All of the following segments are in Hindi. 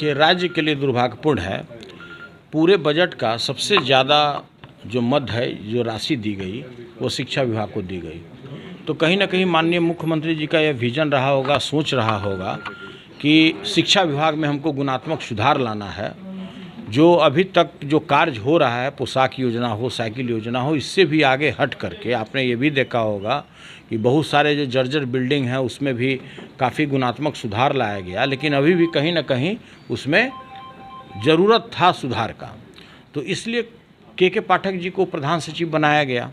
देखिए, राज्य के लिए दुर्भाग्यपूर्ण है, पूरे बजट का सबसे ज़्यादा जो मद है, जो राशि दी गई, वो शिक्षा विभाग को दी गई। तो कहीं ना कहीं माननीय मुख्यमंत्री जी का यह विजन रहा होगा, सोच रहा होगा कि शिक्षा विभाग में हमको गुणात्मक सुधार लाना है। जो अभी तक जो कार्य हो रहा है, पोशाक योजना हो, साइकिल योजना हो, इससे भी आगे हट करके आपने ये भी देखा होगा कि बहुत सारे जो जर्जर बिल्डिंग हैं उसमें भी काफ़ी गुणात्मक सुधार लाया गया, लेकिन अभी भी कहीं ना कहीं उसमें ज़रूरत था सुधार का। तो इसलिए के पाठक जी को प्रधान सचिव बनाया गया।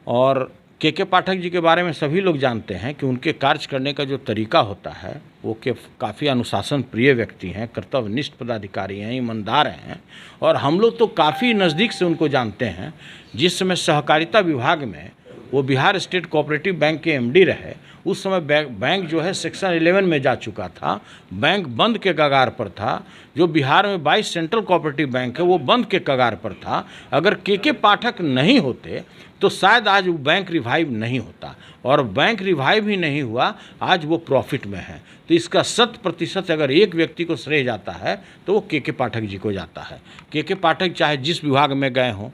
और के पाठक जी के बारे में सभी लोग जानते हैं कि उनके कार्य करने का जो तरीका होता है वो काफ़ी अनुशासन प्रिय व्यक्ति हैं, कर्तव्यनिष्ठ पदाधिकारी हैं, ईमानदार हैं। और हम लोग तो काफ़ी नज़दीक से उनको जानते हैं। जिस समय सहकारिता विभाग में वो बिहार स्टेट कोऑपरेटिव बैंक के एमडी रहे, उस समय बैंक जो है सेक्शन 11 में जा चुका था, बैंक बंद के कगार पर था। जो बिहार में 22 सेंट्रल कोऑपरेटिव बैंक है वो बंद के कगार पर था। अगर के पाठक नहीं होते तो शायद आज वो बैंक रिवाइव नहीं होता, और बैंक रिवाइव ही नहीं हुआ, आज वो प्रॉफिट में है। तो इसका 100% अगर एक व्यक्ति को श्रेय जाता है तो वो के पाठक जी को जाता है। के पाठक चाहे जिस विभाग में गए हों,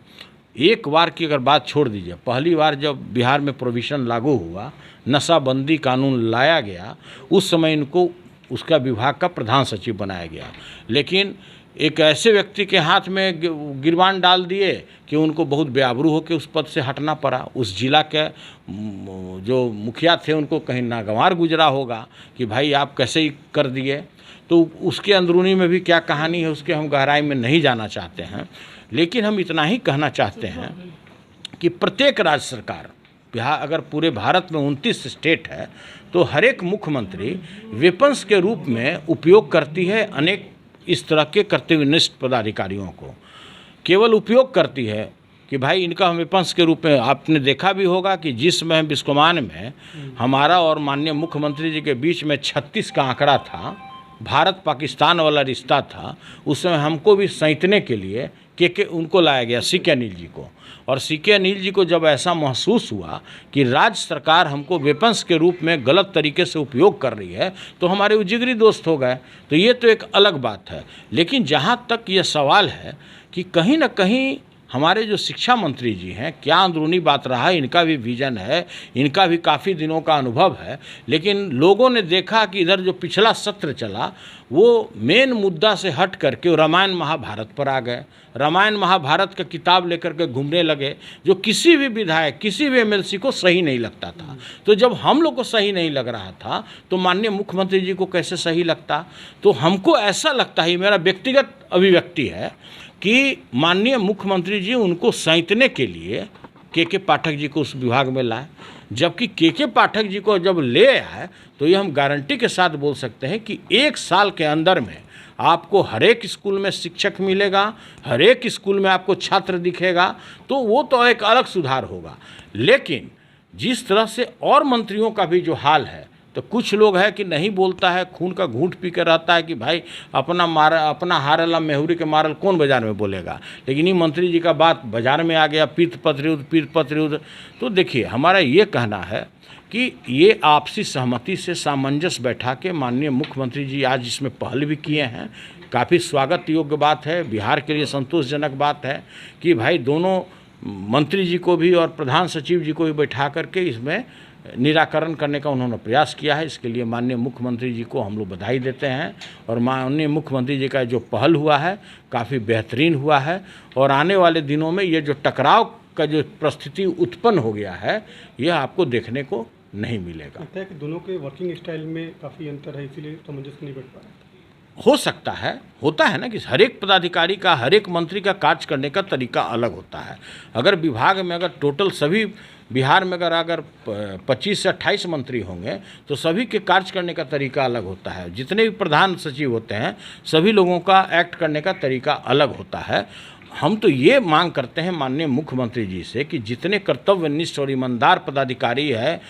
एक बार की अगर बात छोड़ दीजिए, पहली बार जब बिहार में प्रोविज़न लागू हुआ, नशाबंदी कानून लाया गया, उस समय इनको उसका विभाग का प्रधान सचिव बनाया गया। लेकिन एक ऐसे व्यक्ति के हाथ में गिरबान डाल दिए कि उनको बहुत बेआबरू होकर उस पद से हटना पड़ा। उस जिला के जो मुखिया थे उनको कहीं नागवार गुजरा होगा कि भाई आप कैसे ही कर दिए। तो उसके अंदरूनी में भी क्या कहानी है उसके हम गहराई में नहीं जाना चाहते हैं, लेकिन हम इतना ही कहना चाहते हैं कि प्रत्येक राज्य सरकार, बिहार अगर पूरे भारत में 29 स्टेट है तो हर एक मुख्यमंत्री वेपन्स के रूप में उपयोग करती है अनेक इस तरह के कर्तव्यनिष्ठ पदाधिकारियों को। केवल उपयोग करती है कि भाई इनका हम वेपन्स के रूप में, आपने देखा भी होगा कि जिस समय बिस्कोमान में हमारा और माननीय मुख्यमंत्री जी के बीच में 36 का आंकड़ा था, भारत पाकिस्तान वाला रिश्ता था, उस समय हमको भी सैंतने के लिए के उनको लाया गया, सीके अनिल जी को। और सीके अनिल जी को जब ऐसा महसूस हुआ कि राज्य सरकार हमको वेपन्स के रूप में गलत तरीके से उपयोग कर रही है, तो हमारे वो जिगरी दोस्त हो गए। तो ये तो एक अलग बात है। लेकिन जहाँ तक ये सवाल है कि कहीं ना कहीं हमारे जो शिक्षा मंत्री जी हैं, क्या अंदरूनी बात रहा है, इनका भी विजन है, इनका भी काफ़ी दिनों का अनुभव है, लेकिन लोगों ने देखा कि इधर जो पिछला सत्र चला वो मेन मुद्दा से हट करके रामायण महाभारत पर आ गए। रामायण महाभारत का किताब लेकर के घूमने लगे, जो किसी भी विधायक, किसी भी एमएलसी को सही नहीं लगता था। तो जब हम लोग को सही नहीं लग रहा था तो माननीय मुख्यमंत्री जी को कैसे सही लगता। तो हमको ऐसा लगता है, मेरा व्यक्तिगत अभिव्यक्ति है कि माननीय मुख्यमंत्री जी उनको सैंतने के लिए के पाठक जी को उस विभाग में लाए। जबकि के पाठक जी को जब ले आए तो ये हम गारंटी के साथ बोल सकते हैं कि 1 साल के अंदर में आपको हर एक स्कूल में शिक्षक मिलेगा, हर एक स्कूल में आपको छात्र दिखेगा। तो वो तो एक अलग सुधार होगा। लेकिन जिस तरह से और मंत्रियों का भी जो हाल है, तो कुछ लोग है कि नहीं बोलता है, खून का घूंट पी कर रहता है कि भाई अपना हारला मेहुरी के मारल कौन बाजार में बोलेगा। लेकिन ये मंत्री जी का बात बाजार में आ गया, पीठ पत्र युद्ध। तो देखिए, हमारा ये कहना है कि ये आपसी सहमति से सामंजस्य बैठा के माननीय मुख्यमंत्री जी आज इसमें पहल भी किए हैं। काफ़ी स्वागत योग्य बात है, बिहार के लिए संतोषजनक बात है कि भाई दोनों मंत्री जी को भी और प्रधान सचिव जी को भी बैठा करके इसमें निराकरण करने का उन्होंने प्रयास किया है। इसके लिए माननीय मुख्यमंत्री जी को हम लोग बधाई देते हैं। और माननीय मुख्यमंत्री जी का जो पहल हुआ है काफ़ी बेहतरीन हुआ है। और आने वाले दिनों में ये जो टकराव का जो परिस्थिति उत्पन्न हो गया है, यह आपको देखने को नहीं मिलेगा। लगता है कि दोनों के वर्किंग स्टाइल में काफ़ी अंतर है, इसीलिए सामंजस्य नहीं बैठ पा रहा। हो सकता है, होता है ना कि हर एक पदाधिकारी का, हर एक मंत्री का कार्य करने का तरीका अलग होता है। अगर विभाग में अगर टोटल सभी बिहार में अगर 25 से 28 मंत्री होंगे तो सभी के कार्य करने का तरीका अलग होता है। जितने भी प्रधान सचिव होते हैं सभी लोगों का एक्ट करने का तरीका अलग होता है। हम तो ये मांग करते हैं माननीय मुख्यमंत्री जी से कि जितने कर्तव्यनिष्ठ और ईमानदार पदाधिकारी है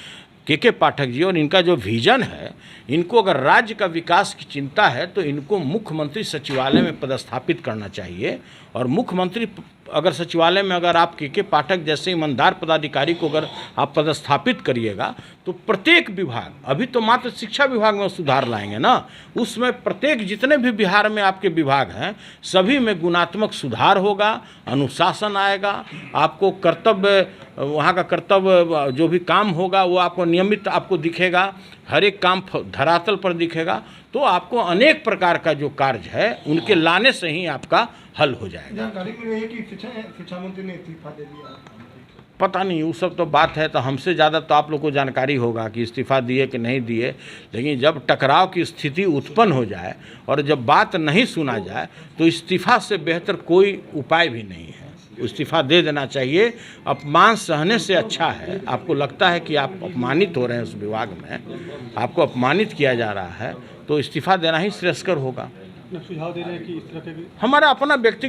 के पाठक जी, और इनका जो विजन है, इनको अगर राज्य का विकास की चिंता है तो इनको मुख्यमंत्री सचिवालय में पदस्थापित करना चाहिए। और मुख्यमंत्री अगर सचिवालय में अगर आप के पाठक जैसे ईमानदार पदाधिकारी को अगर आप पदस्थापित करिएगा तो तो प्रत्येक विभाग, अभी तो मात्र शिक्षा विभाग में सुधार लाएंगे ना, उसमें प्रत्येक जितने भी बिहार में आपके विभाग हैं सभी में गुणात्मक सुधार होगा, अनुशासन आएगा, आपको कर्तव्य, वहाँ का कर्तव्य जो भी काम होगा वो आपको नियमित आपको दिखेगा, हर एक काम धरातल पर दिखेगा, तो आपको अनेक प्रकार का जो कार्य है उनके लाने से ही आपका हल हो जाएगा। जानकारी मिल रही है कि शिक्षा मंत्री ने इस्तीफा दे दिया। पता नहीं, वो सब तो बात है, तो हमसे ज़्यादा तो आप लोग को जानकारी होगा कि इस्तीफा दिए कि नहीं दिए, लेकिन जब टकराव की स्थिति उत्पन्न हो जाए और जब बात नहीं सुना जाए तो इस्तीफा से बेहतर कोई उपाय भी नहीं है। इस्तीफा दे देना चाहिए। अपमान सहने से अच्छा है, आपको लगता है कि आप अपमानित हो रहे हैं उस विभाग में, आपको अपमानित किया जा रहा है, तो इस्तीफा देना ही श्रेयस्कर होगा। सुझाव दे रहे हैं कि इस तरह के हमारा अपना व्यक्तिगत